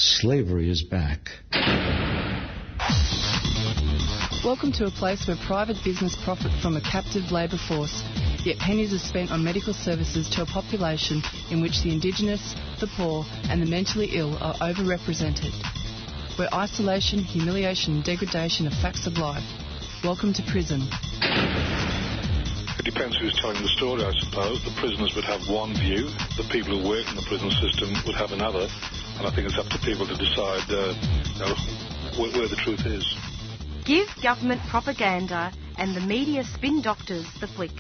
Slavery is back. Welcome to a place where private business profit from a captive labour force, yet pennies are spent on medical services to a population in which the Indigenous, the poor and the mentally ill are overrepresented. Where isolation, humiliation and degradation are facts of life. Welcome to prison. It depends who's telling the story, I suppose. The prisoners would have one view, the people who work in the prison system would have another, and I think it's up to people to decide where the truth is. Give government propaganda and the media spin doctors the flick.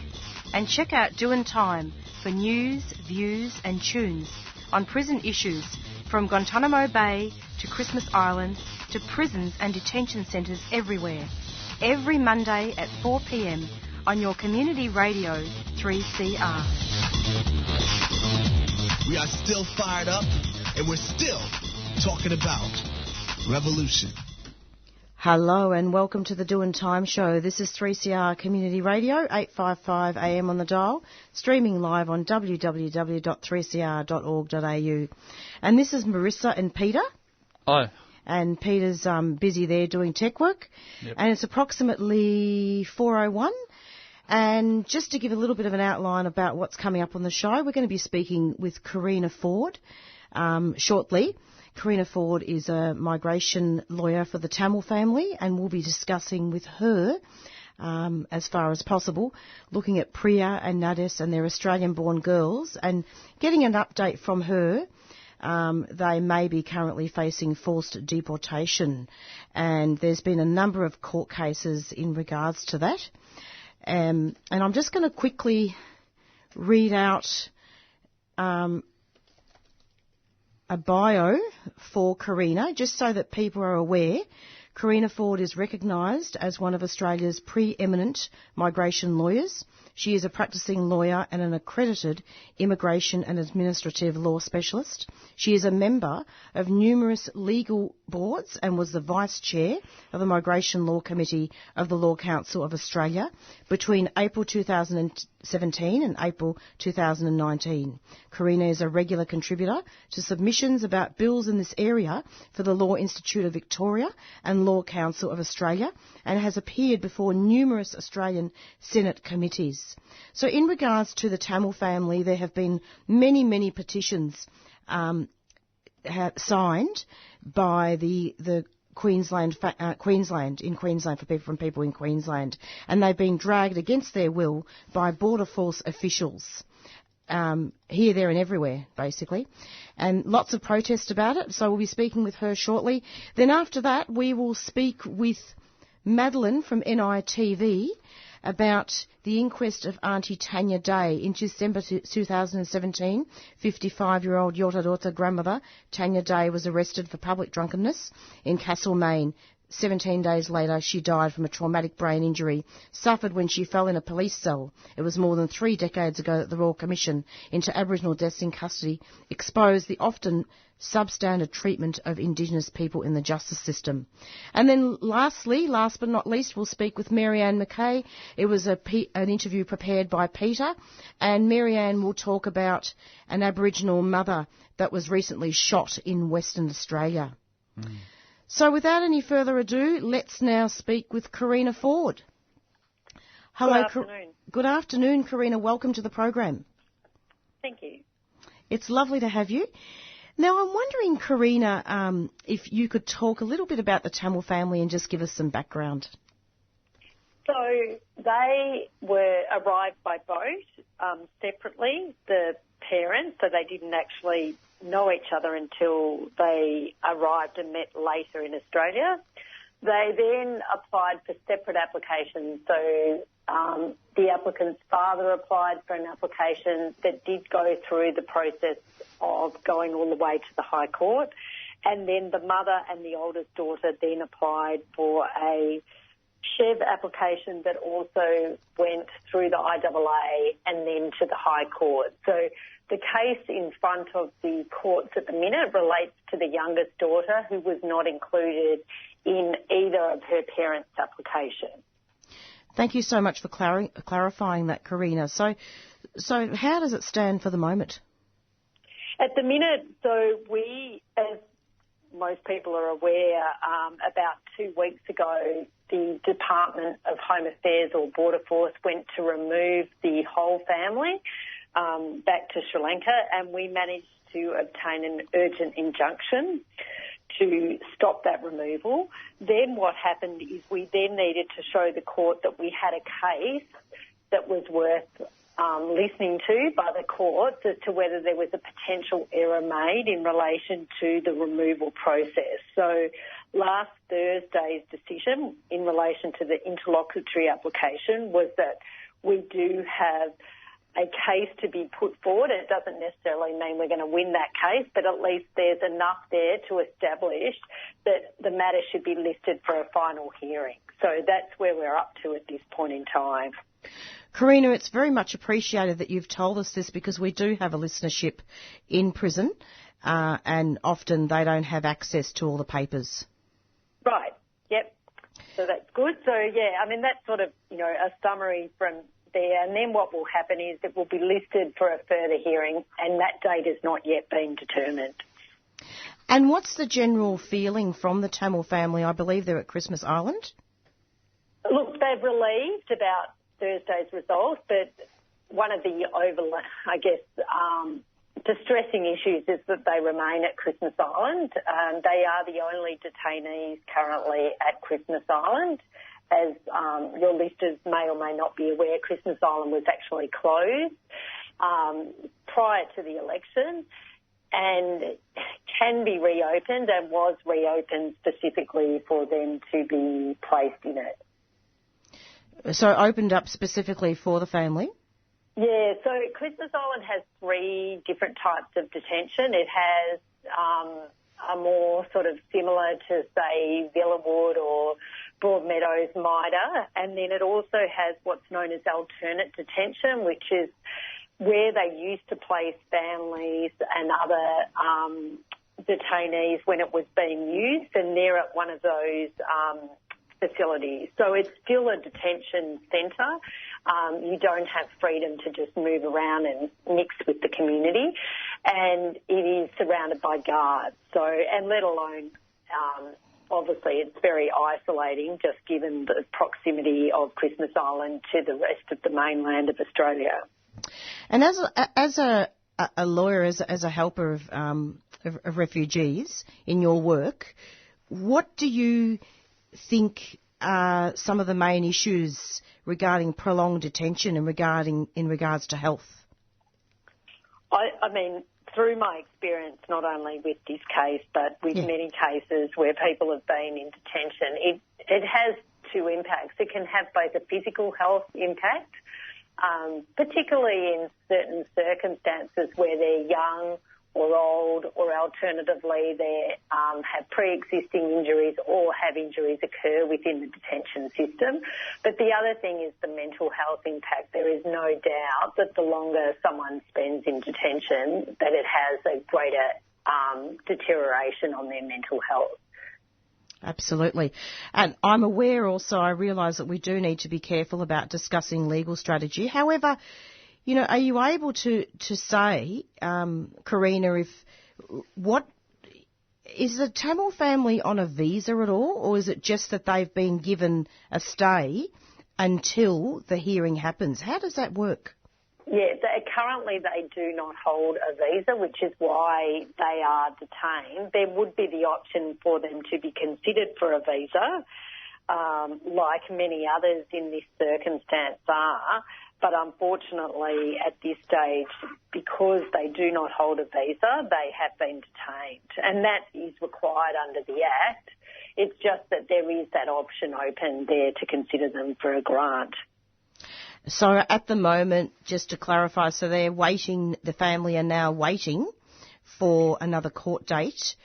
And check out Doin' Time for news, views and tunes on prison issues from Guantanamo Bay to Christmas Island to prisons and detention centres everywhere. Every Monday at 4 p.m. on your community radio 3CR. We are still fired up and we're still talking about revolution. Hello and welcome to the Doin' Time Show. This is 3CR Community Radio, 855 AM on the dial, streaming live on www.3cr.org.au. And this is Marissa and Peter. Hi. And Peter's busy there doing tech work. Yep. And it's approximately 4:01. And just to give a little bit of an outline about what's coming up on the show, we're going to be speaking with Carina Ford shortly. Carina Ford is a migration lawyer for the Tamil family, and we'll be discussing with her, as far as possible, looking at Priya and Nades and their Australian-born girls and getting an update from her. They may be currently facing forced deportation, and there's been a number of court cases in regards to that. And I'm just going to quickly read out a bio for Carina, just so that people are aware. Carina Ford is recognised as one of Australia's preeminent migration lawyers. She is a practising lawyer and an accredited immigration and administrative law specialist. She is a member of numerous legal boards and was the Vice Chair of the Migration Law Committee of the Law Council of Australia between April 2017 and April 2019. Carina is a regular contributor to submissions about bills in this area for the Law Institute of Victoria and Law Council of Australia, and has appeared before numerous Australian Senate committees. So in regards to the Tamil family, there have been many petitions signed by the Queensland for people in Queensland, and they've been dragged against their will by Border Force officials. Here, there and everywhere, basically. And lots of protest about it, so we'll be speaking with her shortly. Then after that, we will speak with Madeline from NITV about the inquest of Auntie Tanya Day. In December 2017, 55-year-old Yorta grandmother Tanya Day was arrested for public drunkenness in Castlemaine. 17 days later, she died from a traumatic brain injury suffered when she fell in a police cell. It was more than 3 decades ago that the Royal Commission into Aboriginal Deaths in Custody exposed the often substandard treatment of Indigenous people in the justice system. And then lastly, last but not least, we'll speak with Marianne Mackay. It was an interview prepared by Peter, and Marianne will talk about an Aboriginal mother that was recently shot in Western Australia. So without any further ado, let's now speak with Carina Ford. Hello. Good afternoon. Good afternoon, Carina. Welcome to the program. Thank you. It's lovely to have you. Now, I'm wondering, Carina, if you could talk a little bit about the Tamil family and just give us some background. So they arrived by boat separately, the parents, so they didn't actually know each other until they arrived and met later in Australia. They then applied for separate applications. So the applicant's father applied for an application that did go through the process of going all the way to the High Court. And then the mother and the oldest daughter then applied for a Chev application that also went through the IAA and then to the High Court. So the case in front of the courts at the minute relates to the youngest daughter, who was not included in either of her parents' applications. Thank you so much for clarifying that, Carina. So how does it stand for the moment? At the minute, so we, as most people are aware, about 2 weeks ago, the Department of Home Affairs or Border Force went to remove the whole family back to Sri Lanka, and we managed to obtain an urgent injunction to stop that removal. Then what happened is we then needed to show the court that we had a case that was worth listening to by the courts as to whether there was a potential error made in relation to the removal process. So last Thursday's decision in relation to the interlocutory application was that we do have a case to be put forward. It doesn't necessarily mean we're going to win that case, but at least there's enough there to establish that the matter should be listed for a final hearing. So that's where we're up to at this point in time. Carina, it's very much appreciated that you've told us this, because we do have a listenership in prison and often they don't have access to all the papers. Right, yep. So that's good. So, yeah, I mean, that's sort of, a summary from there. And then what will happen is it will be listed for a further hearing, and that date has not yet been determined. And what's the general feeling from the Tamil family? I believe they're at Christmas Island. Look, they've relieved about Thursday's result, but one of the distressing issues is that they remain at Christmas Island. They are the only detainees currently at Christmas Island. As your listeners may or may not be aware, Christmas Island was actually closed prior to the election and can be reopened, and was reopened specifically for them to be placed in it. So opened up specifically for the family? Yeah, so Christmas Island has 3 different types of detention. It has a more sort of similar to, say, Villawood or Broadmeadows, MIDA, and then it also has what's known as alternate detention, which is where they used to place families and other detainees when it was being used, and they're at one of those facilities. So it's still a detention centre. You don't have freedom to just move around and mix with the community, and it is surrounded by guards. So, and let alone, obviously, it's very isolating, just given the proximity of Christmas Island to the rest of the mainland of Australia. And as a lawyer, as a helper of refugees in your work, what do you think are some of the main issues regarding prolonged detention and in regards to health? I mean, through my experience, not only with this case, but with many cases where people have been in detention, it has 2 impacts. It can have both a physical health impact, particularly in certain circumstances where they're young or old, or alternatively they have pre-existing injuries or have injuries occur within the detention system. But the other thing is the mental health impact. There is no doubt that the longer someone spends in detention, that it has a greater deterioration on their mental health. Absolutely. And I'm aware also, I realise that we do need to be careful about discussing legal strategy. However, are you able to say, Carina, is the Tamil family on a visa at all, or is it just that they've been given a stay until the hearing happens? How does that work? Yeah, currently they do not hold a visa, which is why they are detained. There would be the option for them to be considered for a visa, like many others in this circumstance are. But unfortunately, at this stage, because they do not hold a visa, they have been detained. And that is required under the Act. It's just that there is that option open there to consider them for a grant. So at the moment, just to clarify, so they're waiting, the family are now waiting for another court date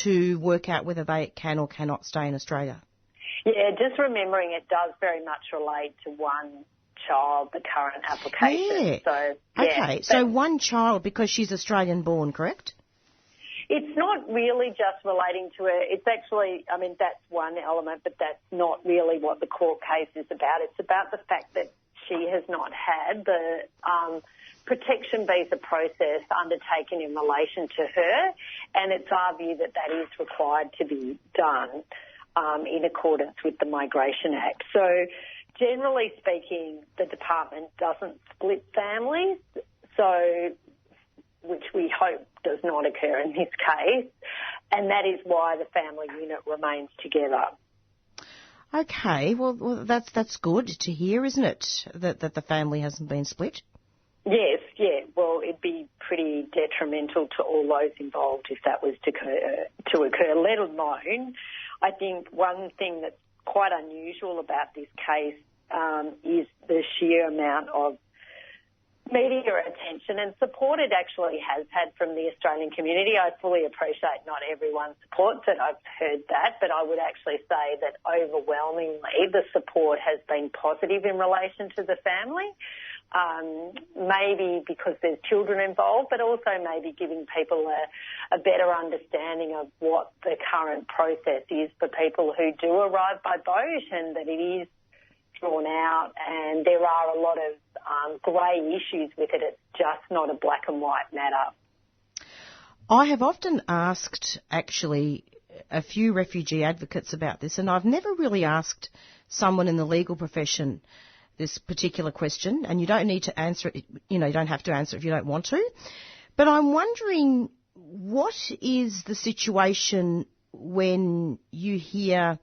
to work out whether they can or cannot stay in Australia? Yeah, just remembering it does very much relate to one child, the current application. Yeah. Okay, so one child because she's Australian born, correct? It's not really just relating to her. It's actually, I mean, that's one element, but that's not really what the court case is about. It's about the fact that she has not had the protection visa process undertaken in relation to her, and it's our view that that is required to be done in accordance with the Migration Act. So generally speaking, the department doesn't split families, so which we hope does not occur in this case, and that is why the family unit remains together. Okay, well that's good to hear, isn't it, that the family hasn't been split? Yes, yeah. Well, it'd be pretty detrimental to all those involved if that was to occur, let alone, I think one thing that's quite unusual about this case is the sheer amount of media attention and support it actually has had from the Australian community. I fully appreciate not everyone supports it. I've heard that, but I would actually say that overwhelmingly the support has been positive in relation to the family. Maybe because there's children involved, but also maybe giving people a better understanding of what the current process is for people who do arrive by boat, and that it is drawn out and there are a lot of grey issues with it. It's just not a black and white matter. I have often asked, actually, a few refugee advocates about this, and I've never really asked someone in the legal profession this particular question, and you don't need to answer it, you don't have to answer it if you don't want to. But I'm wondering, what is the situation when you hear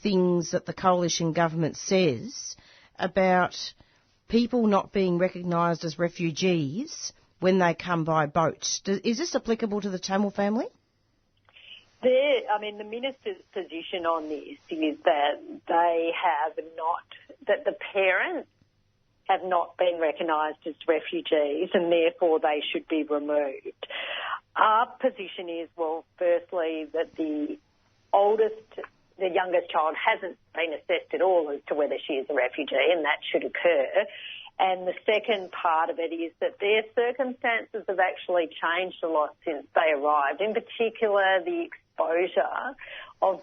things that the coalition government says about people not being recognised as refugees when they come by boat? Is this applicable to the Tamil family? The minister's position on this is that that the parents have not been recognised as refugees and therefore they should be removed. Our position is, well, firstly, that the youngest child hasn't been assessed at all as to whether she is a refugee, and that should occur. And the second part of it is that their circumstances have actually changed a lot since they arrived, in particular the exposure of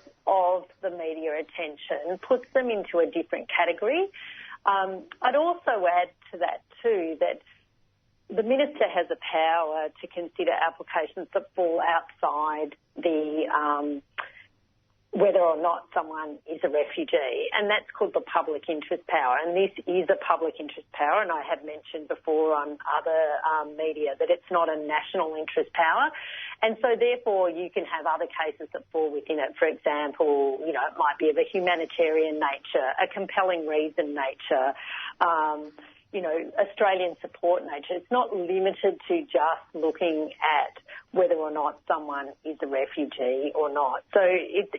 the media attention puts them into a different category. I'd also add to that too that the minister has a power to consider applications that fall outside the whether or not someone is a refugee, and that's called the public interest power, and this is a public interest power, and I have mentioned before on other media that it's not a national interest power, and so therefore you can have other cases that fall within it. For example, it might be of a humanitarian nature, a compelling reason nature, Australian support nature. It's not limited to just looking at whether or not someone is a refugee or not. So it's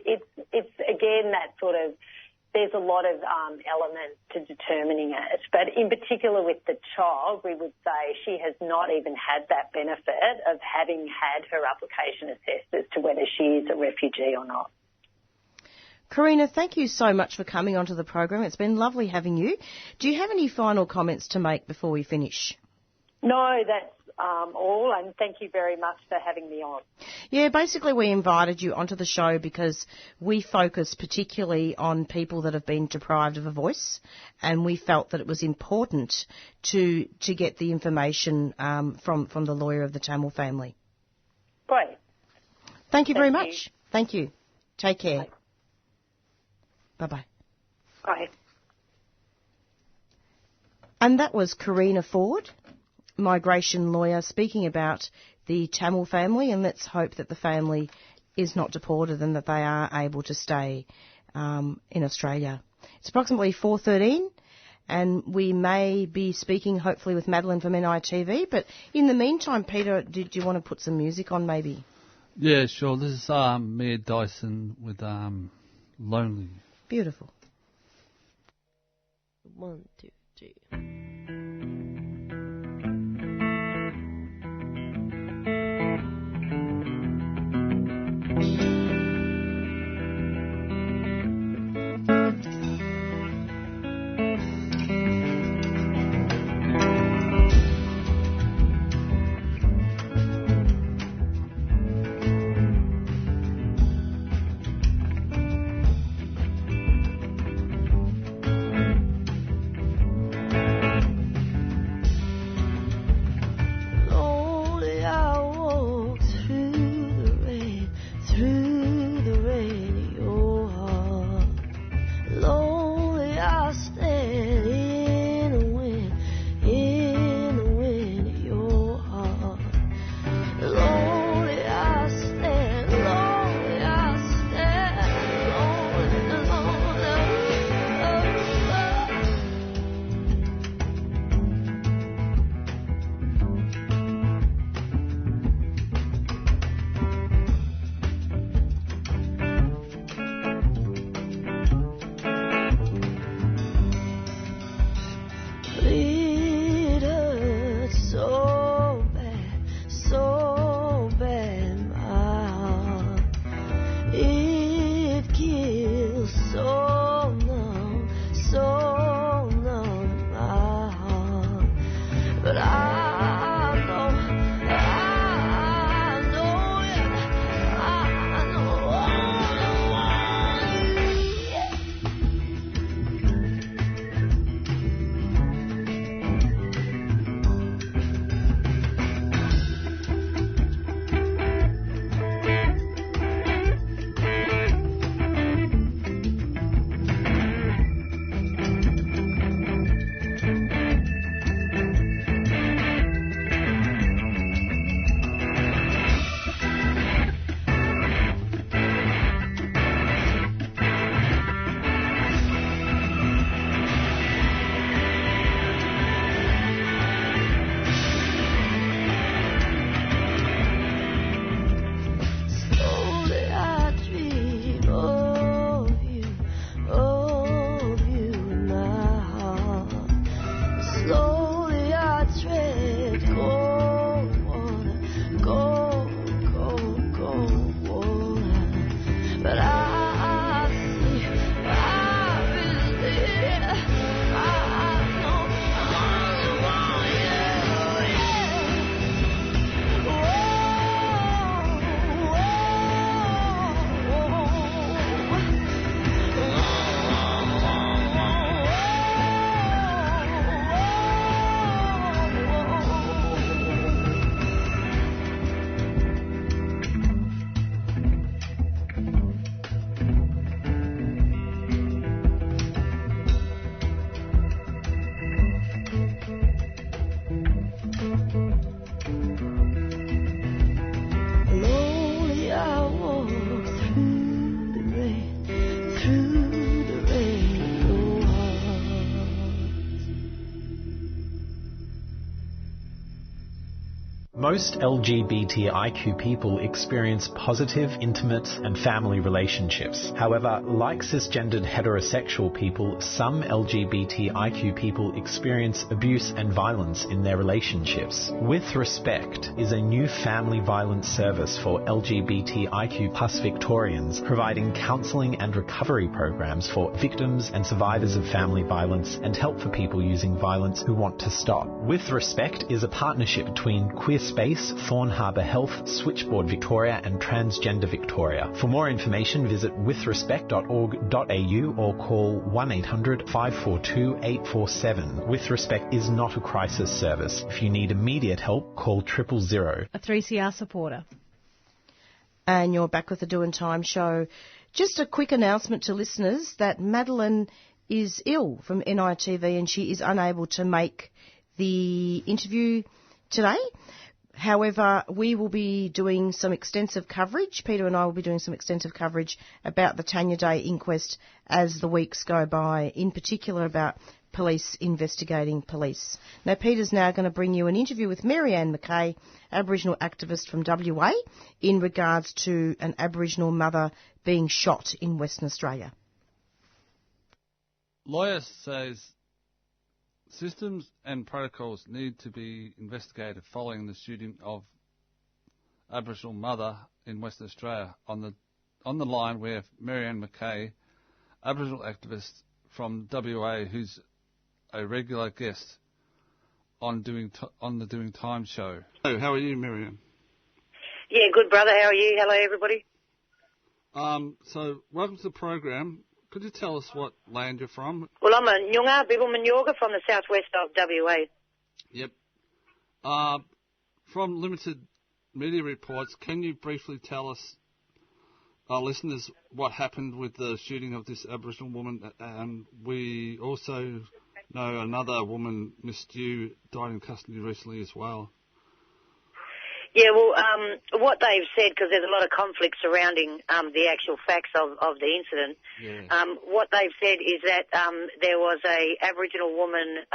again that sort of, there's a lot of elements to determining it. But in particular with the child, we would say she has not even had that benefit of having had her application assessed as to whether she is a refugee or not. Carina, thank you so much for coming onto the program. It's been lovely having you. Do you have any final comments to make before we finish? No, that's all, and thank you very much for having me on. Yeah, basically we invited you onto the show because we focus particularly on people that have been deprived of a voice, and we felt that it was important to get the information from the lawyer of the Tamil family. Great. Thank you very much. Thank you. Take care. Bye. Bye-bye. Bye. And that was Carina Ford, migration lawyer, speaking about the Tamil family, and let's hope that the family is not deported and that they are able to stay in Australia. It's approximately 4:13 and we may be speaking hopefully with Madeline from NITV, but in the meantime, Peter, did you want to put some music on maybe? Yeah, sure. This is Mia Dyson with Lonely. Beautiful. 1, 2, 3. Most LGBTIQ people experience positive, intimate and family relationships. However, like cisgendered heterosexual people, some LGBTIQ people experience abuse and violence in their relationships. With Respect is a new family violence service for LGBTIQ plus Victorians, providing counselling and recovery programs for victims and survivors of family violence and help for people using violence who want to stop. With Respect is a partnership between Queer Space, Thorn Harbour Health, Switchboard Victoria and Transgender Victoria. For more information, visit withrespect.org.au or call 1800 542 847. With Respect is not a crisis service. If you need immediate help, call 000. A 3CR supporter. And you're back with the Doing Time show. Just a quick announcement to listeners that Madeline is ill from NITV and she is unable to make the interview today. However, we will be doing some extensive coverage. Peter and I will be doing some extensive coverage about the Tanya Day inquest as the weeks go by, in particular about police investigating police. Now, Peter's now going to bring you an interview with Marianne Mackay, Aboriginal activist from WA, in regards to an Aboriginal mother being shot in Western Australia. Lawyer says systems and protocols need to be investigated following the shooting of Aboriginal mother in Western Australia. On the line we have Marianne Mackay, Aboriginal activist from WA, who's a regular guest on the Doing Time show. Hello, how are you, Marianne? Yeah, good, brother. How are you? Hello, everybody. So welcome to the program. Could you tell us what land you're from? Well, I'm a Nyunga, Bibbulmunyorga from the southwest of WA. Yep. From limited media reports, can you briefly tell us, our listeners, what happened with the shooting of this Aboriginal woman? And we also know another woman, Miss Stew, died in custody recently as well. Yeah, well, what they've said, because there's a lot of conflict surrounding the actual facts of the incident, what they've said is that there was a Aboriginal woman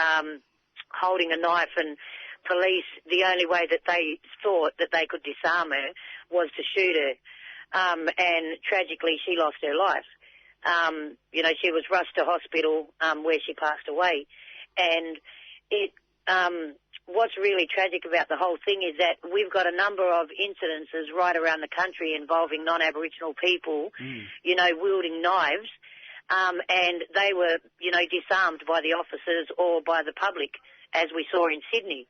holding a knife, and police, the only way that they thought that they could disarm her was to shoot her, and tragically she lost her life. She was rushed to hospital where she passed away, and what's really tragic about the whole thing is that we've got a number of incidences right around the country involving non-Aboriginal people, wielding knives, and they were, disarmed by the officers or by the public, as we saw in Sydney.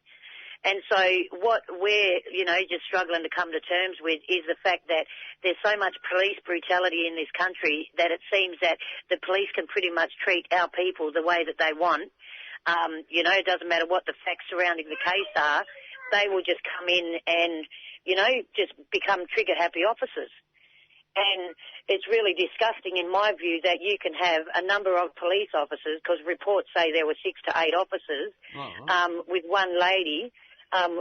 And so what we're, just struggling to come to terms with is the fact that there's so much police brutality in this country that it seems that the police can pretty much treat our people the way that they want. It doesn't matter what the facts surrounding the case are. They will just come in and, just become trigger-happy officers. And it's really disgusting, in my view, that you can have a number of police officers, because reports say there were 6 to 8 officers, with one lady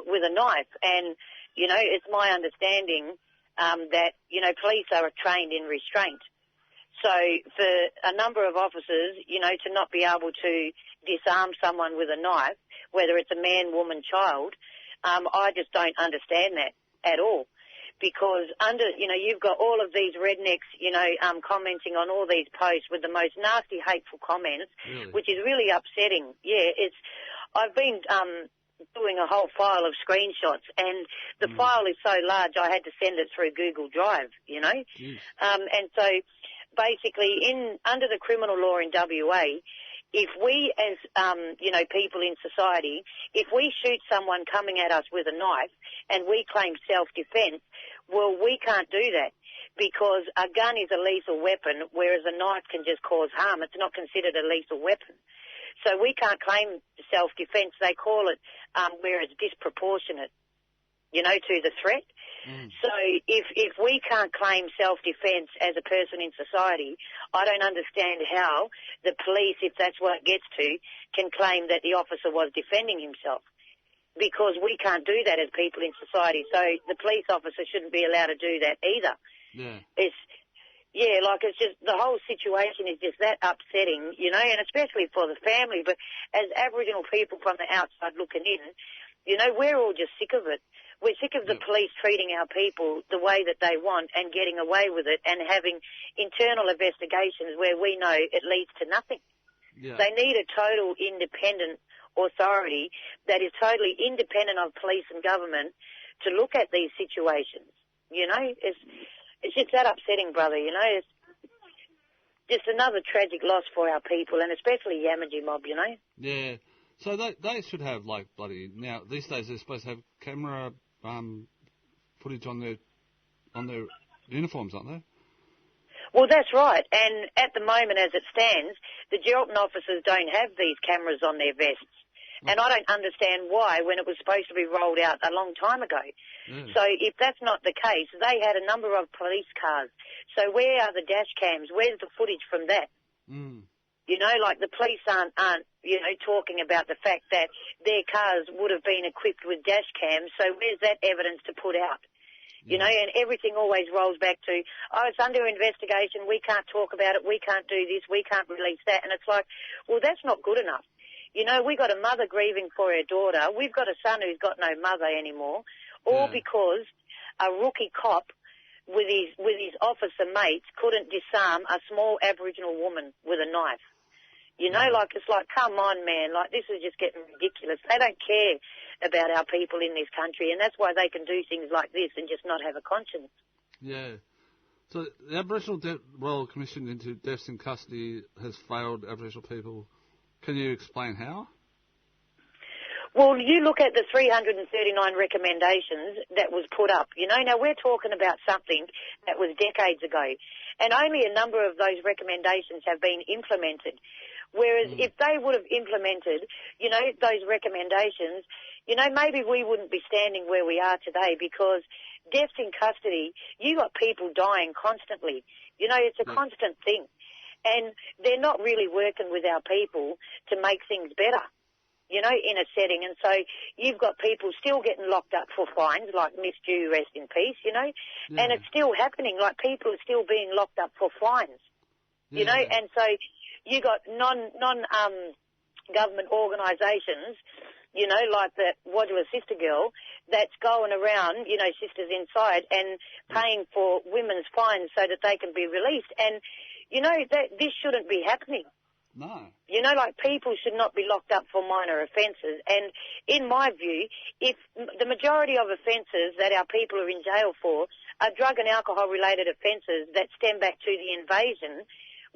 with a knife. And, it's my understanding that, police are trained in restraint. So for a number of officers, to not be able to disarm someone with a knife, whether it's a man, woman, child, I just don't understand that at all. Because you've got all of these rednecks, commenting on all these posts with the most nasty, hateful comments, which is really upsetting. Yeah, I've been doing a whole file of screenshots, and the file is so large I had to send it through Google Drive, and so basically under the criminal law in WA, if we as, people in society, if we shoot someone coming at us with a knife and we claim self-defence, well, we can't do that because a gun is a lethal weapon, whereas a knife can just cause harm. It's not considered a lethal weapon. So we can't claim self-defence. They call it where it's disproportionate, to the threat. So if we can't claim self-defence as a person in society, I don't understand how the police, if that's what it gets to, can claim that the officer was defending himself, because we can't do that as people in society. So the police officer shouldn't be allowed to do that either. It's just the whole situation is just that upsetting, and especially for the family. But as Aboriginal people from the outside looking in, You know, we're all just sick of it. We're sick of the police treating our people the way that they want and getting away with it and having internal investigations where we know it leads to nothing. Yeah. They need a total independent authority that is totally independent of police and government to look at these situations. You know, it's just that upsetting, brother, you know. It's just another tragic loss for our people, and especially Yamaji mob, you know. Yeah. So they should have, like, bloody... Now, these days they're supposed to have camera footage on their uniforms, aren't they? Well, that's right. And at the moment, as it stands, the Geraldton officers don't have these cameras on their vests. And I don't understand why when it was supposed to be rolled out a long time ago. So if that's not the case, they had a number of police cars. So where are the dash cams? Where's the footage from that? You know, like the police aren't, you know, talking about the fact that their cars would have been equipped with dash cams. So where's that evidence to put out? You know, and everything always rolls back to, oh, it's under investigation, we can't talk about it, we can't do this, we can't release that. And it's like, well, that's not good enough. You know, we've got a mother grieving for her daughter. We've got a son who's got no mother anymore, all because a rookie cop with his officer mates couldn't disarm a small Aboriginal woman with a knife. You know, like, it's like, come on, man, like, this is just getting ridiculous. They don't care about our people in this country, and that's why they can do things like this and just not have a conscience. Yeah. So the Aboriginal Royal Commission into Deaths in Custody has failed Aboriginal people. Can you explain how? Well, you look at the 339 recommendations that was put up. You know, now we're talking about something that was decades ago, and only a number of those recommendations have been implemented. Whereas if they would have implemented, you know, those recommendations, you know, maybe we wouldn't be standing where we are today, because deaths in custody, you got people dying constantly. You know, it's a constant thing. And they're not really working with our people to make things better, you know, in a setting. And so you've got people still getting locked up for fines, like Miss Dew, rest in peace, you know, and it's still happening, like people are still being locked up for fines, you know, and so you got non-government organisations, you know, like the Wadjua Sister Girl, that's going around, you know, Sisters Inside, and paying for women's fines so that they can be released. And, you know, this shouldn't be happening. No. You know, like, people should not be locked up for minor offences. And in my view, if the majority of offences that our people are in jail for are drug and alcohol-related offences that stem back to the invasion,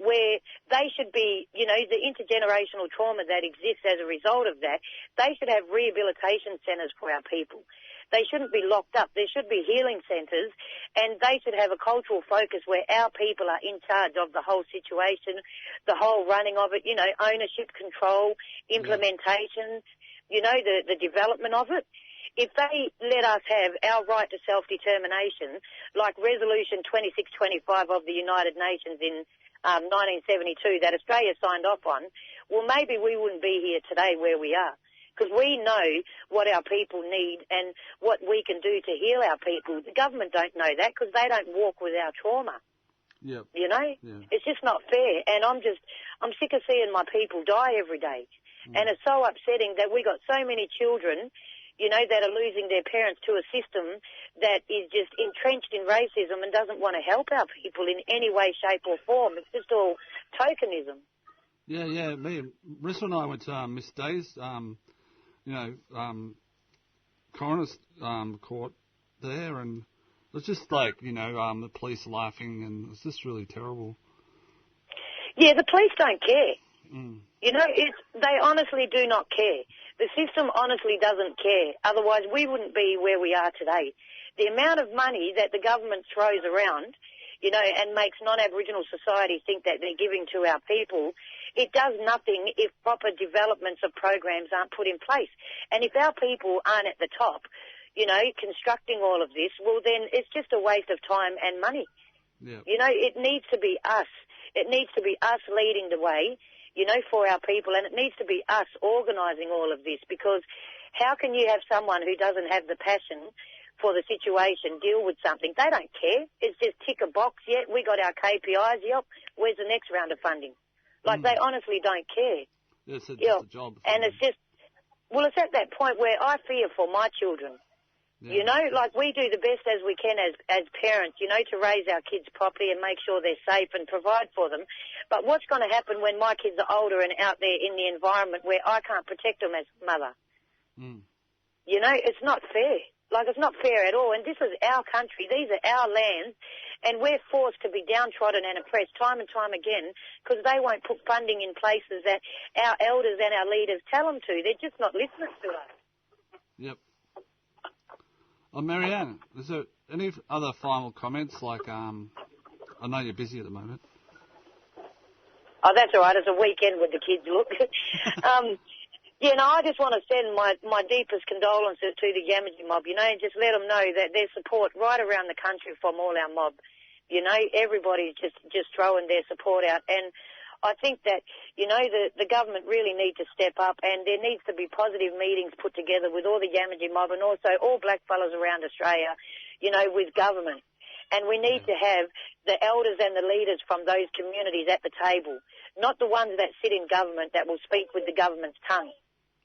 where they should be, you know, the intergenerational trauma that exists as a result of that, they should have rehabilitation centres for our people. They shouldn't be locked up. There should be healing centres, and they should have a cultural focus where our people are in charge of the whole situation, the whole running of it, you know, ownership, control, implementation, you know, the development of it. If they let us have our right to self-determination, like Resolution 2625 of the United Nations in 1972 that Australia signed off on, well, maybe we wouldn't be here today where we are, because we know what our people need and what we can do to heal our people. The government don't know that because they don't walk with our trauma. Yep. You know? Yeah. It's just not fair. And I'm sick of seeing my people die every day. And it's so upsetting that we got so many children, you know, that are losing their parents to a system that is just entrenched in racism and doesn't want to help our people in any way, shape or form. It's just all tokenism. Yeah. Marissa and I went to Miss Day's, coroner's court there, and it was just like, you know, the police laughing, and it was just really terrible. Yeah, the police don't care. You know, they honestly do not care. The system honestly doesn't care. Otherwise, we wouldn't be where we are today. The amount of money that the government throws around, you know, and makes non-Aboriginal society think that they're giving to our people, it does nothing if proper developments of programs aren't put in place. And if our people aren't at the top, you know, constructing all of this, well, then it's just a waste of time and money. Yeah. You know, it needs to be us. It needs to be us leading the way, you know, for our people, and it needs to be us organising all of this, because how can you have someone who doesn't have the passion for the situation deal with something? They don't care. It's just tick a box. Yeah, we got our KPIs. Yep. Where's the next round of funding? Like, they honestly don't care. Yeah, it's just a job. And it's just, Well, it's at that point where I fear for my children. Yeah. You know, like we do the best as we can as parents, you know, to raise our kids properly and make sure they're safe and provide for them. But what's going to happen when my kids are older and out there in the environment where I can't protect them as mother? Mm. You know, it's not fair. Like, it's not fair at all. And this is our country. These are our lands. And we're forced to be downtrodden and oppressed time and time again because they won't put funding in places that our elders and our leaders tell them to. They're just not listening to us. Yep. Marianne, is there any other final comments? Like, I know you're busy at the moment. Oh, that's all right. It's a weekend with the kids, look. Yeah, no, I just want to send my deepest condolences to the Yamaji mob, you know, and just let them know that there's support right around the country from all our mob. You know, everybody's just throwing their support out. And I think that, you know, the government really need to step up, and there needs to be positive meetings put together with all the Yamaji mob and also all blackfellas around Australia, you know, with government. And we need to have the elders and the leaders from those communities at the table, not the ones that sit in government that will speak with the government's tongue.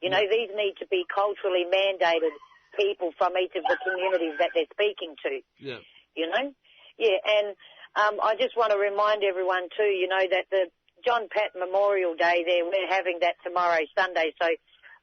You know, these need to be culturally mandated people from each of the communities that they're speaking to. Yeah. You know? Yeah, and I just want to remind everyone too, you know, that the John Pat Memorial Day there, we're having that tomorrow, Sunday, so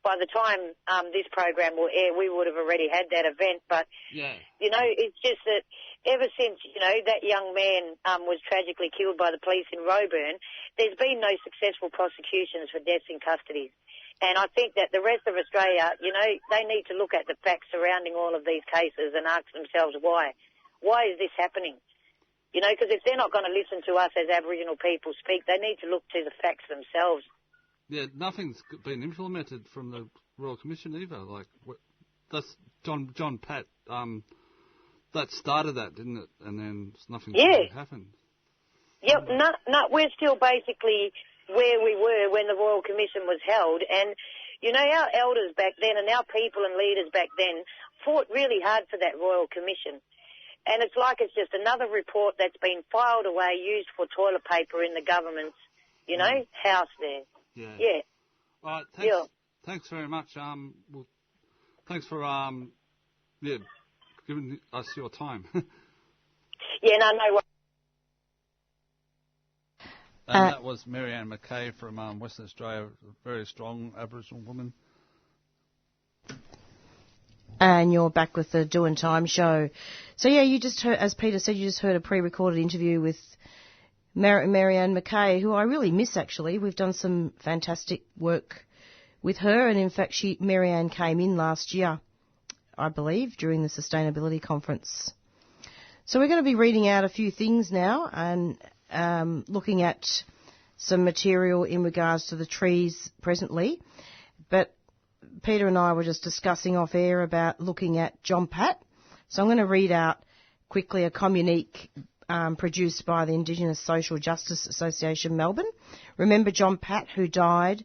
by the time this program will air, we would have already had that event. But, you know, it's just that ever since, you know, that young man was tragically killed by the police in Roebourne, there's been no successful prosecutions for deaths in custody. And I think that the rest of Australia, you know, they need to look at the facts surrounding all of these cases and ask themselves why. Why is this happening? You know, because if they're not going to listen to us as Aboriginal people speak, they need to look to the facts themselves. Yeah, nothing's been implemented from the Royal Commission either. Like, that's John Pat, that started that, didn't it? And then nothing happened. Yep, no, we're still basically where we were when the Royal Commission was held. And, you know, our elders back then and our people and leaders back then fought really hard for that Royal Commission. And it's like it's just another report that's been filed away, used for toilet paper in the government's, you know, house there. Yeah. All right, thanks very much. Well, thanks for, giving us your time. Yeah, no worries. And that was Marianne Mackay from Western Australia, a very strong Aboriginal woman. And you're back with the Doing Time show. So, yeah, you just heard, as Peter said, you just heard a pre-recorded interview with Marianne Mackay, who I really miss, actually. We've done some fantastic work with her, and in fact, Marianne came in last year, I believe, during the Sustainability Conference. So we're going to be reading out a few things now and looking at some material in regards to the trees presently. But Peter and I were just discussing off air about looking at John Pat. So I'm going to read out quickly a communique produced by the Indigenous Social Justice Association Melbourne. Remember John Pat, who died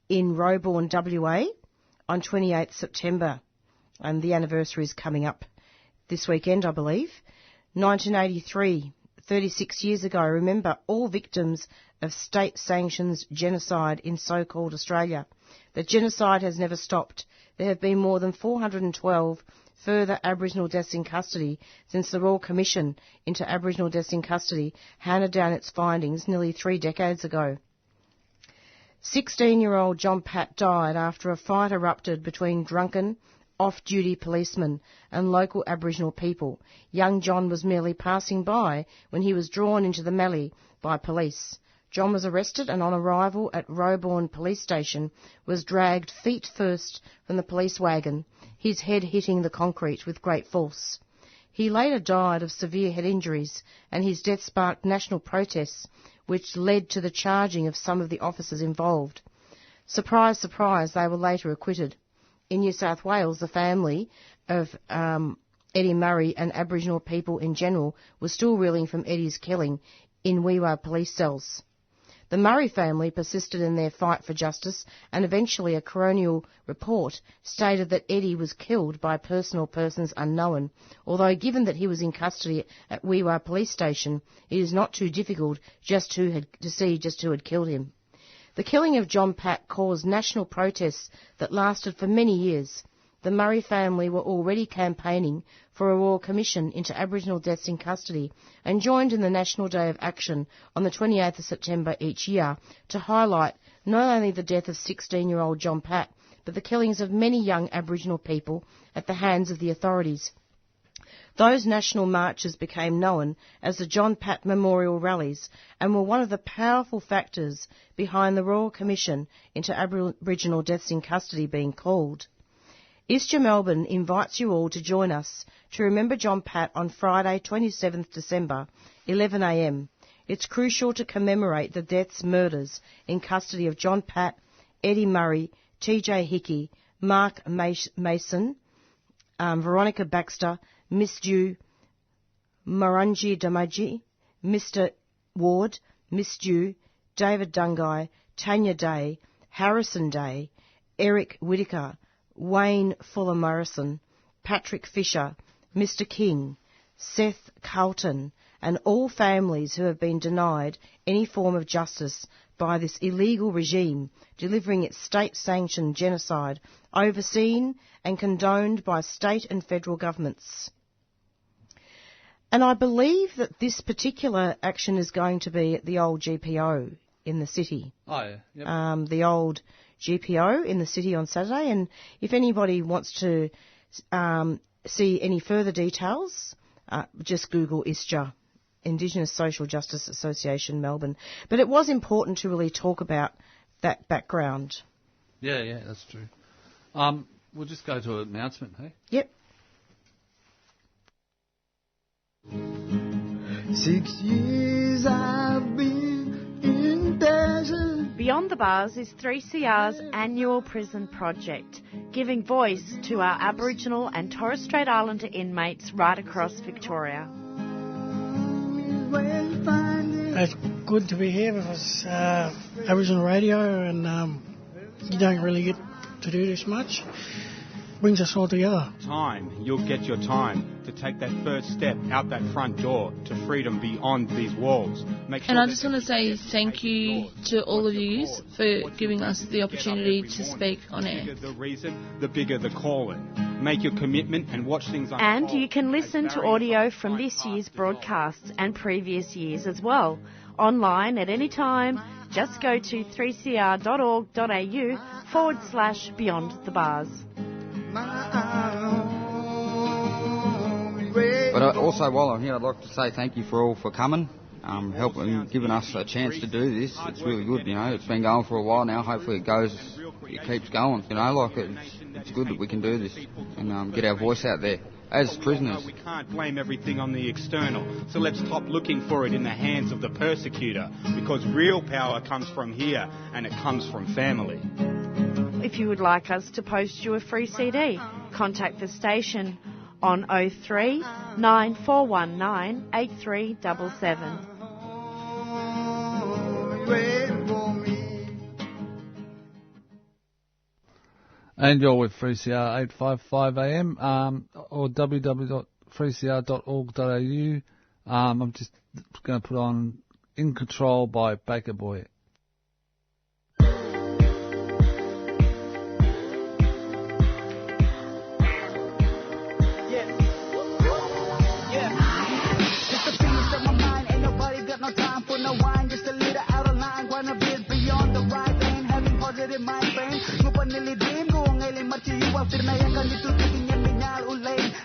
in Roebourne, WA, on 28th September. And the anniversary is coming up this weekend, I believe. 1983, 36 years ago, remember all victims of state-sanctioned genocide in so-called Australia. The genocide has never stopped. There have been more than 412 further Aboriginal deaths in custody since the Royal Commission into Aboriginal deaths in custody handed down its findings nearly 3 decades ago. 16-year-old John Pat died after a fight erupted between drunken, off-duty policemen and local Aboriginal people. Young John was merely passing by when he was drawn into the melee by police. John was arrested and on arrival at Roebourne Police Station was dragged feet first from the police wagon, his head hitting the concrete with great force. He later died of severe head injuries, and his death sparked national protests, which led to the charging of some of the officers involved. Surprise, surprise, they were later acquitted. In New South Wales, the family of Eddie Murray and Aboriginal people in general were still reeling from Eddie's killing in Wee-Waa police cells. The Murray family persisted in their fight for justice, and eventually a coronial report stated that Eddie was killed by persons unknown, although given that he was in custody at Wee-Waa police station, it is not too difficult to see just who had killed him. The killing of John Pat caused national protests that lasted for many years. The Murray family were already campaigning for a Royal Commission into Aboriginal deaths in custody and joined in the National Day of Action on the 28th of September each year to highlight not only the death of 16-year-old John Pat, but the killings of many young Aboriginal people at the hands of the authorities. Those national marches became known as the John Pat Memorial Rallies and were one of the powerful factors behind the Royal Commission into Aboriginal deaths in custody being called. ISJA Melbourne invites you all to join us to remember John Pat on Friday, 27th December, 11 a.m. It's crucial to commemorate the deaths, murders in custody of John Pat, Eddie Murray, TJ Hickey, Mark Mason, Veronica Baxter, Miss Dew, Marunji Damaji, Mr. Ward, Miss Dew, David Dungai, Tanya Day, Harrison Day, Eric Whittaker, Wayne Fuller Morrison, Patrick Fisher, Mr. King, Seth Carlton, and all families who have been denied any form of justice by this illegal regime delivering its state-sanctioned genocide, overseen and condoned by state and federal governments. And I believe that this particular action is going to be at the old GPO in the city. Oh, yeah. Yep. The old GPO in the city on Saturday. And if anybody wants to see any further details, just Google ISJA, Indigenous Social Justice Association Melbourne. But it was important to really talk about that background. Yeah, that's true. We'll just go to an announcement, hey? Yep. 6 years I've been in desert. Beyond the Bars is 3CR's annual prison project, giving voice to our Aboriginal and Torres Strait Islander inmates right across Victoria. It's good to be here because Aboriginal radio and you don't really get to do this much. Brings us all together. You'll get your time to take that first step out that front door to freedom beyond these walls. And I just want to say thank you to all of you for giving us the opportunity to speak on air. The reason, the bigger the calling. Make your commitment and watch things unfold. And you can listen to audio from this year's broadcasts and previous years as well. Online at any time, just go to 3cr.org.au/Beyond the Bars. But also, while I'm here, I'd like to say thank you for coming, helping, giving us a chance to do this. It's really good, you know. It's been going for a while now. Hopefully it keeps going. You know, it's good that we can do this and get our voice out there as prisoners. We can't blame everything on the external, so let's stop looking for it in the hands of the persecutor, because real power comes from here and it comes from family. If you would like us to post you a free CD, contact the station on 03 9419 8377. And you're with 3CR 855 AM or www.3cr.org.au. I'm just going to put on In Control by Baker Boy.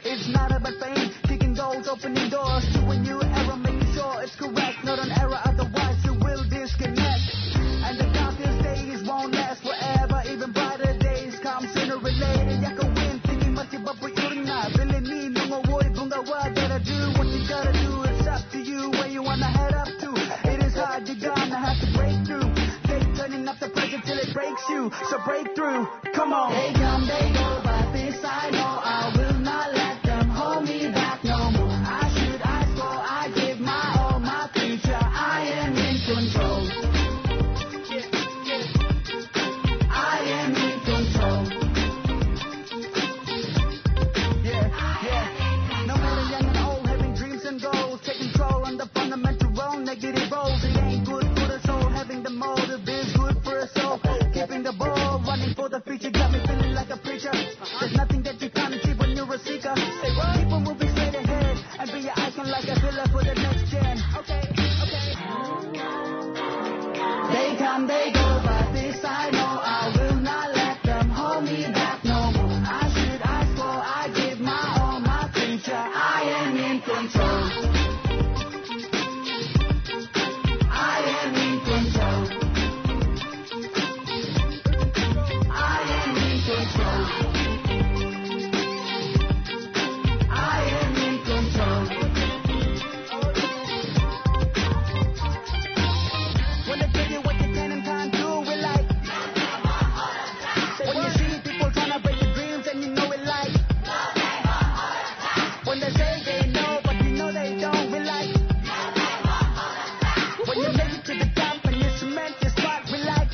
It's not about fame, kicking goals, opening doors to a new era, making sure it's correct, not an error, otherwise you will disconnect. And the darkest days won't last forever, even brighter days come sooner or later. You can win, thinking much about what you're not. Really need no more worry, bunga, what gotta do, what you gotta do, it's up to you, where you wanna head up to. It is hard, you're gonna have to break through. They turning up the pressure till it breaks you, so break through, come on. They come, they go, but this I know, I will not let them hold me back no more. I shoot, I score, I give my all, my future, I am in control. I am in control. Yeah. No matter young and old, having dreams and goals, take control on the fundamental wrong, negative roles. It ain't good for the soul, having the motive is good for us Nothing that you can't achieve when you're a seeker. Keep on moving straight ahead and be an icon like a pillar for the next gen. Okay. They come, they go, but this I know, I will not let them hold me back no more. I should ask for, I give my all, my future, I am in control. I am in control. I am in control. I am in control. When they tell you what you can and can't do, we like. When you see people trying to break your dreams and you know it like. When they say they know but you know they don't, we like. When you make it to the top and you cement your spot, we like.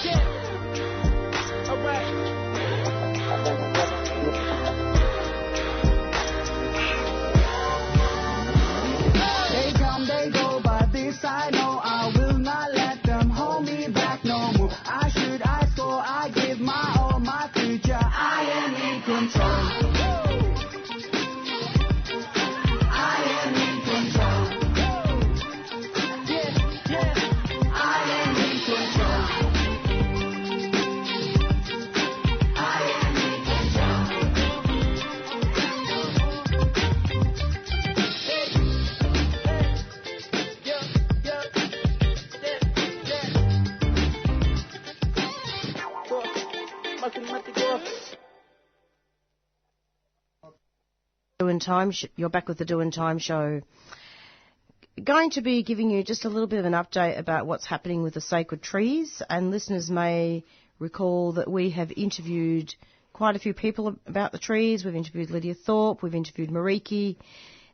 Yeah. Alright. They come, they go, but this I know, I will not let them hold me back no more. I should ask for, I give my all, my future, I am in control. I am in control. Yeah. I am in control. I am in control. You're back with the Do and Time show. Going to be giving you just a little bit of an update about what's happening with the sacred trees, and listeners may recall that we have interviewed quite a few people about the trees. We've interviewed Lydia Thorpe, we've interviewed Mariki,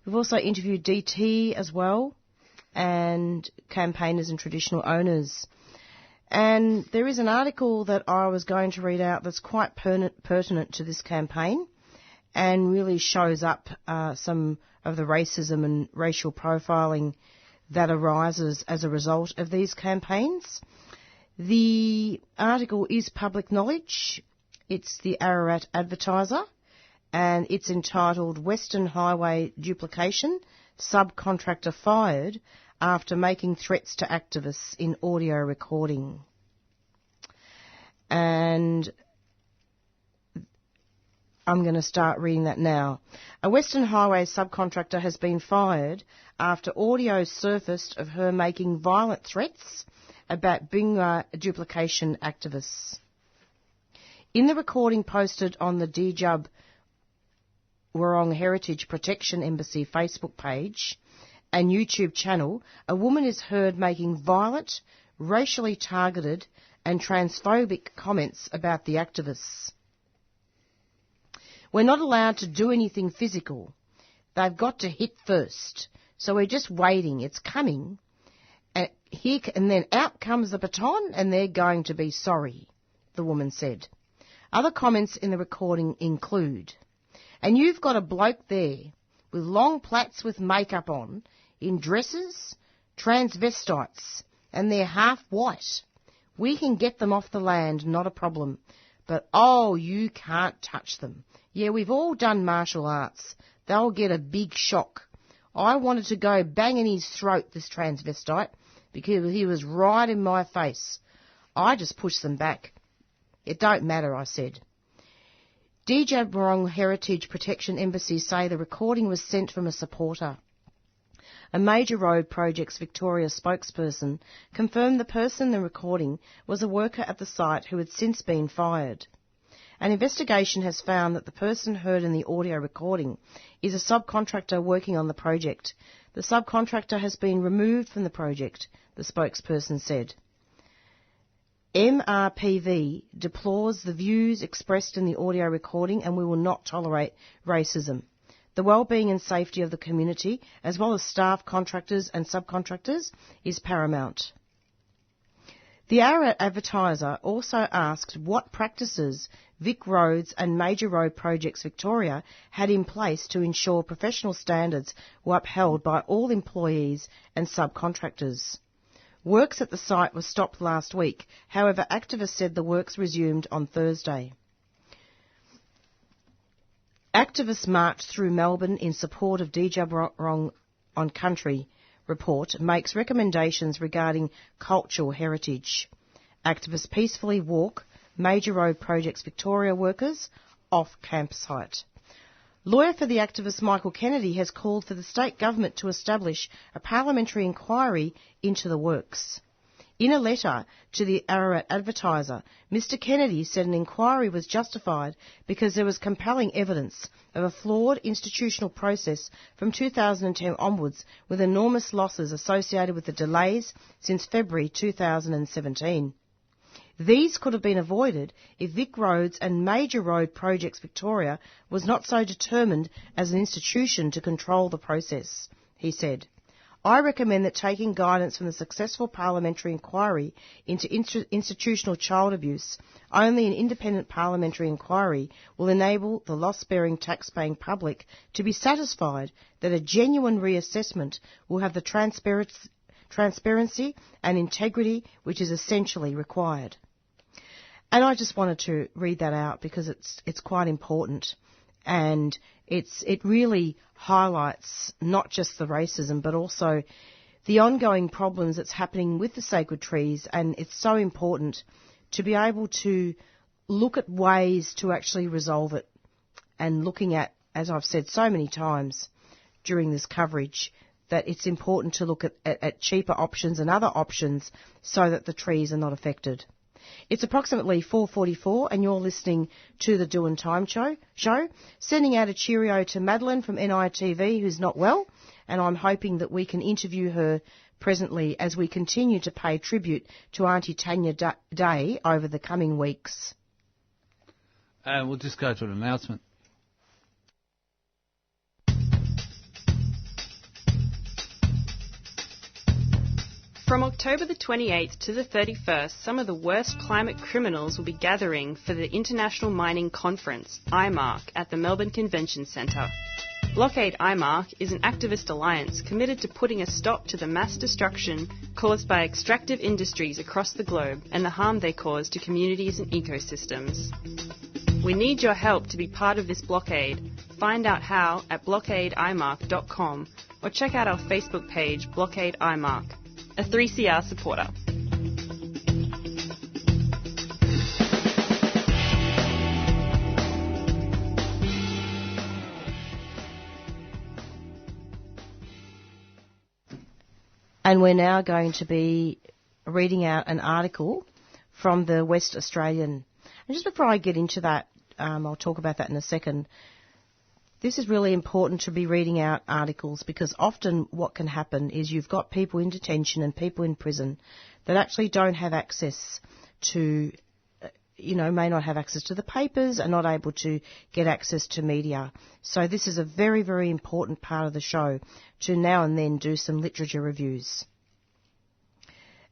we've also interviewed DT as well, and campaigners and traditional owners. And there is an article that I was going to read out that's quite pertinent to this campaign and really shows up some of the racism and racial profiling that arises as a result of these campaigns. The article is public knowledge. It's the Araat Advertiser, and it's entitled Western Highway Duplication, Subcontractor Fired After Making Threats to Activists in Audio Recording. And I'm going to start reading that now. A Western Highway subcontractor has been fired after audio surfaced of her making violent threats about Binga duplication activists. In the recording posted on the Djab Wurrung Heritage Protection Embassy Facebook page and YouTube channel, a woman is heard making violent, racially targeted and transphobic comments about the activists. We're not allowed to do anything physical. They've got to hit first. So we're just waiting. It's coming. And then out comes the baton and they're going to be sorry, the woman said. Other comments in the recording include, and you've got a bloke there with long plaits with makeup on, in dresses, transvestites, and they're half white. We can get them off the land, not a problem. But, oh, you can't touch them. Yeah, we've all done martial arts. They'll get a big shock. I wanted to go bang in his throat, this transvestite, because he was right in my face. I just pushed them back. It don't matter, I said. Djab Wurrung Heritage Protection Embassy say the recording was sent from a supporter. A Major Road Projects Victoria spokesperson confirmed the person in the recording was a worker at the site who had since been fired. An investigation has found that the person heard in the audio recording is a subcontractor working on the project. The subcontractor has been removed from the project, the spokesperson said. MRPV deplores the views expressed in the audio recording and we will not tolerate racism. The well-being and safety of the community, as well as staff, contractors and subcontractors, is paramount. The Araat Advertiser also asked what practices Vic Roads and Major Road Projects Victoria had in place to ensure professional standards were upheld by all employees and subcontractors. Works at the site were stopped last week. However, activists said the works resumed on Thursday. Activists marched through Melbourne in support of Djab on Country report makes recommendations regarding cultural heritage. Activists peacefully walk major road projects Victoria workers off campsite. Lawyer for the activist Michael Kennedy has called for the state government to establish a parliamentary inquiry into the works. In a letter to the Araat Advertiser, Mr Kennedy said an inquiry was justified because there was compelling evidence of a flawed institutional process from 2010 onwards, with enormous losses associated with the delays since February 2017. These could have been avoided if Vic Roads and Major Road Projects Victoria was not so determined as an institution to control the process, he said. I recommend that taking guidance from the successful parliamentary inquiry into institutional child abuse, only an independent parliamentary inquiry will enable the loss-bearing tax-paying public to be satisfied that a genuine reassessment will have the transparency and integrity which is essentially required. And I just wanted to read that out because it's quite important, and it really highlights not just the racism but also the ongoing problems that's happening with the sacred trees, and it's so important to be able to look at ways to actually resolve it, and looking at, as I've said so many times during this coverage, that it's important to look at cheaper options and other options so that the trees are not affected. It's approximately 4:44 and you're listening to the Doin' Time show. Sending out a cheerio to Madeline from NITV, who's not well, and I'm hoping that we can interview her presently as we continue to pay tribute to Auntie Tanya Day over the coming weeks. And we'll just go to an announcement. From October the 28th to the 31st, some of the worst climate criminals will be gathering for the International Mining Conference, IMARC, at the Melbourne Convention Centre. Blockade IMARC is an activist alliance committed to putting a stop to the mass destruction caused by extractive industries across the globe and the harm they cause to communities and ecosystems. We need your help to be part of this blockade. Find out how at blockadeimarc.com or check out our Facebook page, Blockade IMARC. A 3CR supporter. And we're now going to be reading out an article from the West Australian. And just before I get into that, I'll talk about that in a second. This is really important to be reading out articles because often what can happen is you've got people in detention and people in prison that actually don't have access to, may not have access to the papers, are not able to get access to media. So this is a very, very important part of the show to now and then do some literature reviews.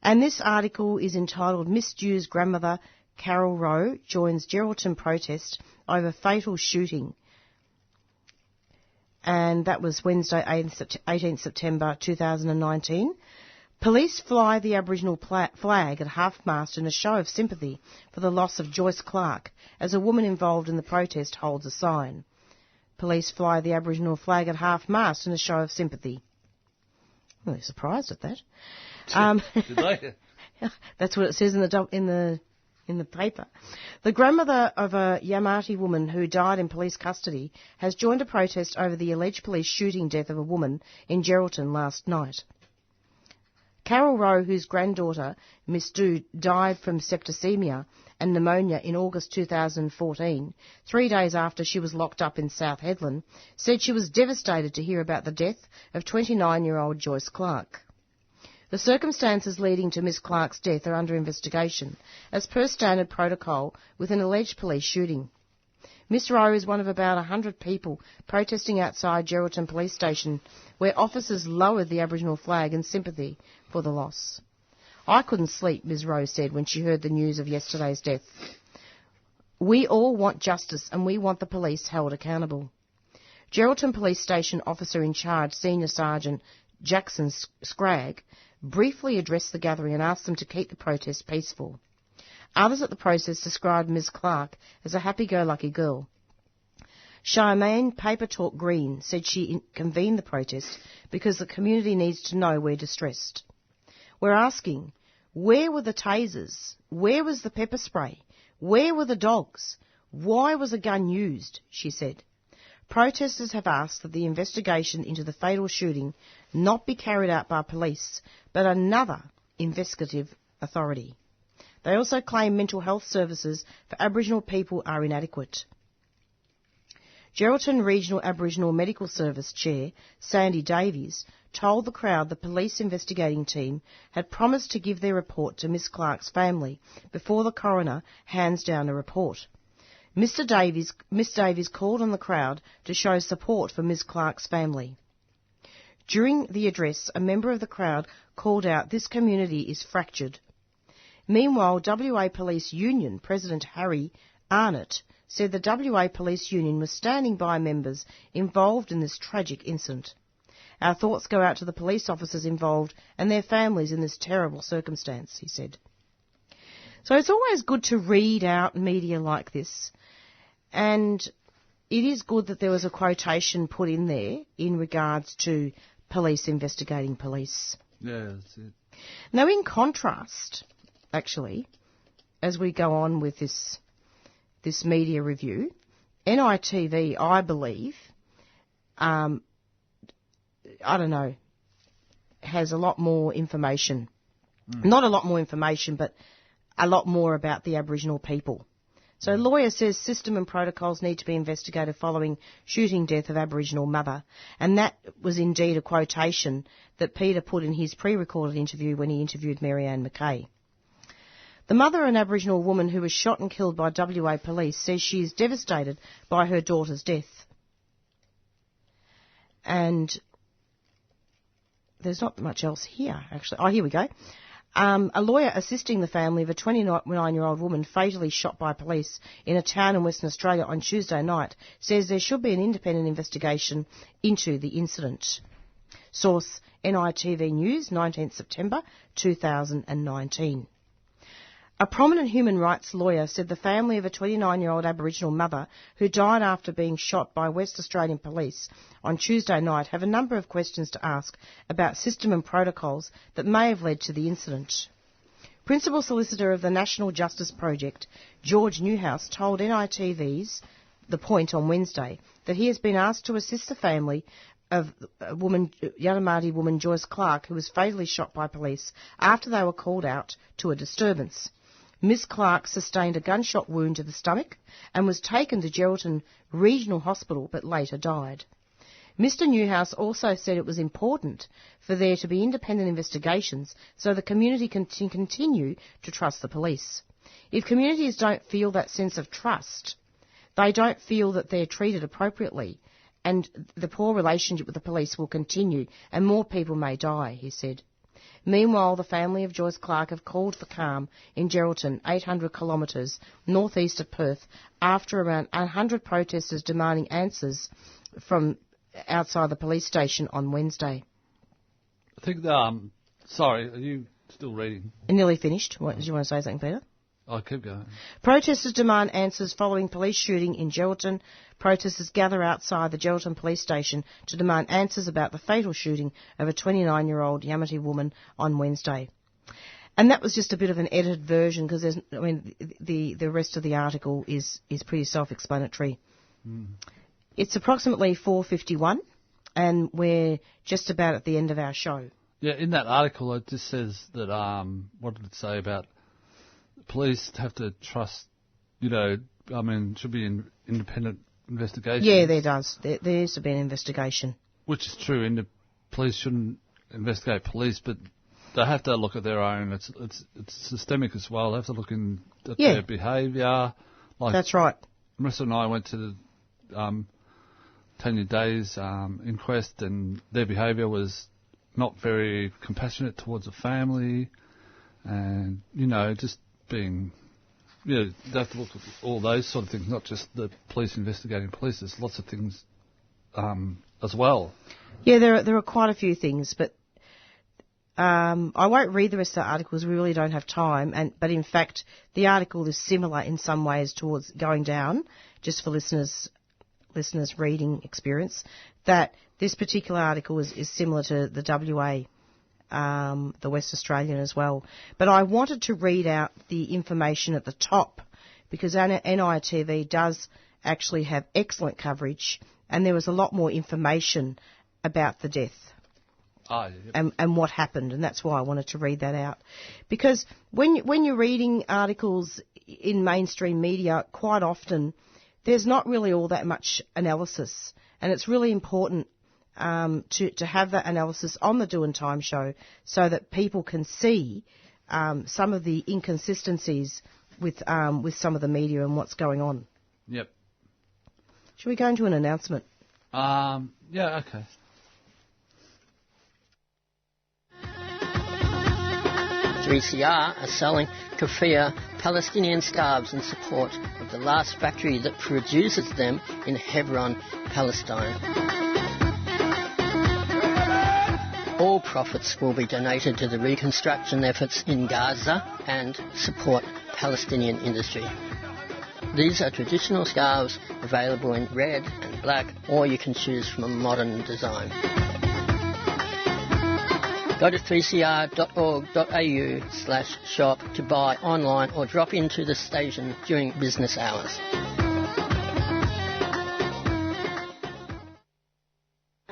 And this article is entitled "Misused Grandmother Carol Rowe Joins Geraldton Protest Over Fatal Shooting." And that was Wednesday, 18th September 2019. Police fly the Aboriginal flag at half-mast in a show of sympathy for the loss of Joyce Clark as a woman involved in the protest holds a sign. Police fly the Aboriginal flag at half-mast in a show of sympathy. I'm really surprised at that. Did they? That's what it says in the paper. The grandmother of a Yamati woman who died in police custody has joined a protest over the alleged police shooting death of a woman in Geraldton last night. Carol Rowe, whose granddaughter, Miss Du, died from septicemia and pneumonia in August 2014, 3 days after she was locked up in South Hedland, said she was devastated to hear about the death of 29-year-old Joyce Clark. The circumstances leading to Miss Clark's death are under investigation, as per standard protocol with an alleged police shooting. Miss Rowe is one of about 100 people protesting outside Geraldton Police Station, where officers lowered the Aboriginal flag in sympathy for the loss. I couldn't sleep, Ms Rowe said when she heard the news of yesterday's death. We all want justice and we want the police held accountable. Geraldton Police Station officer in charge, Senior Sergeant Jackson Scragg, briefly addressed the gathering and asked them to keep the protest peaceful. Others at the protest described Ms Clark as a happy-go-lucky girl. Charmaine Paper Talk Green said she convened the protest because the community needs to know we're distressed. We're asking, where were the tasers? Where was the pepper spray? Where were the dogs? Why was a gun used? She said. Protesters have asked that the investigation into the fatal shooting not be carried out by police, but another investigative authority. They also claim mental health services for Aboriginal people are inadequate. Geraldton Regional Aboriginal Medical Service Chair Sandy Davies told the crowd the police investigating team had promised to give their report to Miss Clark's family before the coroner hands down a report. Miss Davies called on the crowd to show support for Miss Clark's family. During the address, a member of the crowd called out, "This community is fractured." Meanwhile, WA Police Union President Harry Araat said the WA Police Union was standing by members involved in this tragic incident. Our thoughts go out to the police officers involved and their families in this terrible circumstance, he said. So it's always good to read out media like this, and it is good that there was a quotation put in there in regards to police investigating police. Yeah, that's it. Now, in contrast, actually, as we go on with this media review, NITV, I believe, I don't know, has a lot more information. Not a lot more information, but a lot more about the Aboriginal people. So lawyer says system and protocols need to be investigated following shooting death of Aboriginal mother. And that was indeed a quotation that Peter put in his pre-recorded interview when he interviewed Marianne Mackay. The mother, an Aboriginal woman who was shot and killed by WA police, says she is devastated by her daughter's death. And there's not much else here, actually. Oh, here we go. A lawyer assisting the family of a 29-year-old woman fatally shot by police in a town in Western Australia on Tuesday night says there should be an independent investigation into the incident. Source, NITV News, 19th September 2019. A prominent human rights lawyer said the family of a 29-year-old Aboriginal mother who died after being shot by West Australian police on Tuesday night have a number of questions to ask about system and protocols that may have led to the incident. Principal Solicitor of the National Justice Project, George Newhouse, told NITV's The Point on Wednesday that he has been asked to assist the family of Yanomati woman Joyce Clark, who was fatally shot by police after they were called out to a disturbance. Miss Clark sustained a gunshot wound to the stomach and was taken to Geraldton Regional Hospital but later died. Mr Newhouse also said it was important for there to be independent investigations so the community can continue to trust the police. If communities don't feel that sense of trust, they don't feel that they're treated appropriately, and the poor relationship with the police will continue and more people may die, he said. Meanwhile, the family of Joyce Clark have called for calm in Geraldton, 800 kilometres northeast of Perth, after around 100 protesters demanding answers from outside the police station on Wednesday. I think, sorry, are you still reading? Nearly finished. What, did you want to say something, Peter? I'll keep going. Protesters demand answers following police shooting in Geraldton. Protesters gather outside the Geraldton police station to demand answers about the fatal shooting of a 29-year-old Yanomati woman on Wednesday. And that was just a bit of an edited version because the rest of the article is pretty self-explanatory. It's approximately 4:51 and we're just about at the end of our show. Yeah, in that article it just says that, what did it say about police have to trust, should be an independent investigation. Yeah, there does. There needs to be an investigation. Which is true. Police shouldn't investigate police, but they have to look at their own. It's systemic as well. They have to look at their behaviour. That's right. Marissa and I went to the Tanya Day's inquest, and their behaviour was not very compassionate towards the family, and just being, they have to look at all those sort of things, not just the police investigating police. There's lots of things as well. Yeah, there are quite a few things, but I won't read the rest of the articles. We really don't have time. But in fact, the article is similar in some ways towards going down. Just for listeners listeners' reading experience, that this particular article is similar to the WA, the West Australian as well. But I wanted to read out the information at the top because NITV does actually have excellent coverage, and there was a lot more information about the death. And what happened, and that's why I wanted to read that out. Because when you're reading articles in mainstream media, quite often there's not really all that much analysis, and it's really important to have that analysis on the Doing Time show so that people can see some of the inconsistencies with some of the media and what's going on. Yep. Should we go into an announcement? Yeah, okay. .3CR are selling kafir Palestinian scarves in support of the last factory that produces them in Hebron, Palestine. All profits will be donated to the reconstruction efforts in Gaza and support Palestinian industry. These are traditional scarves available in red and black, or you can choose from a modern design. Go to 3cr.org.au/shop to buy online or drop into the station during business hours.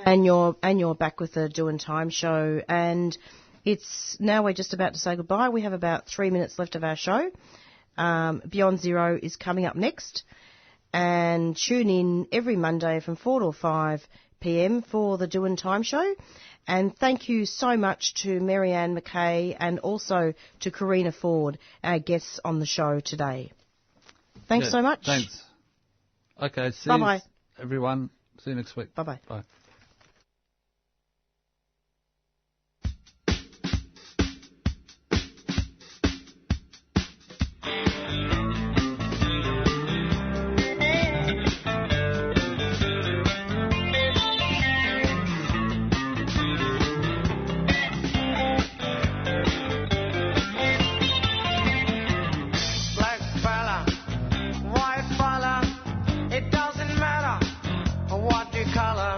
And you're back with the Doing Time show, and it's now we're just about to say goodbye. We have about 3 minutes left of our show. Beyond Zero is coming up next, and tune in every Monday from 4 to 5 p.m. for the Doing Time show. And thank you so much to Marianne Mackay and also to Carina Ford, our guests on the show today. Thanks so much. Thanks. Okay, see Bye-bye. you, everyone. See you next week. Bye-bye. Bye. It doesn't matter what your color.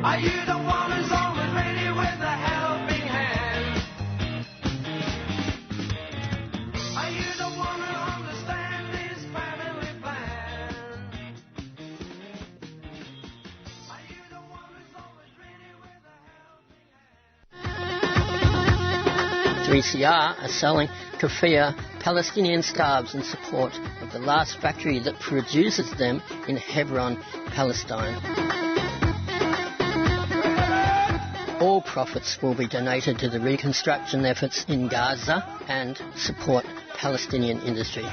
Are you the one who's always ready with a helping hand? Are you the one who understands this family plan? Are you the one who's always ready with a helping hand? 3CR are selling kafir Palestinian scarves in support of the last factory that produces them in Hebron, Palestine. All profits will be donated to the reconstruction efforts in Gaza and support Palestinian industry.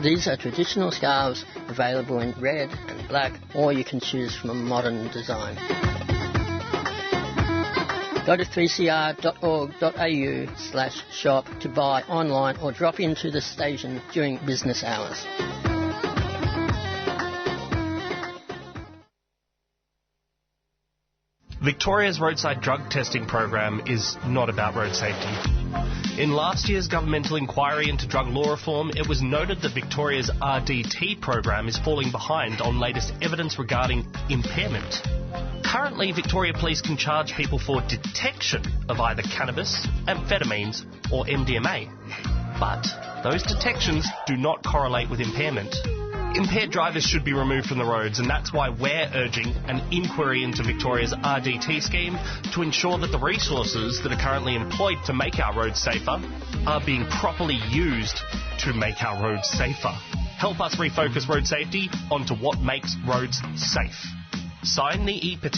These are traditional scarves available in red and black, or you can choose from a modern design. Go to 3cr.org.au/shop to buy online or drop into the station during business hours. Victoria's roadside drug testing program is not about road safety. In last year's governmental inquiry into drug law reform, it was noted that Victoria's RDT program is falling behind on latest evidence regarding impairment. Currently, Victoria Police can charge people for detection of either cannabis, amphetamines or MDMA. But those detections do not correlate with impairment. Impaired drivers should be removed from the roads, and that's why we're urging an inquiry into Victoria's RDT scheme to ensure that the resources that are currently employed to make our roads safer are being properly used to make our roads safer. Help us refocus road safety onto what makes roads safe. Sign the e-petition.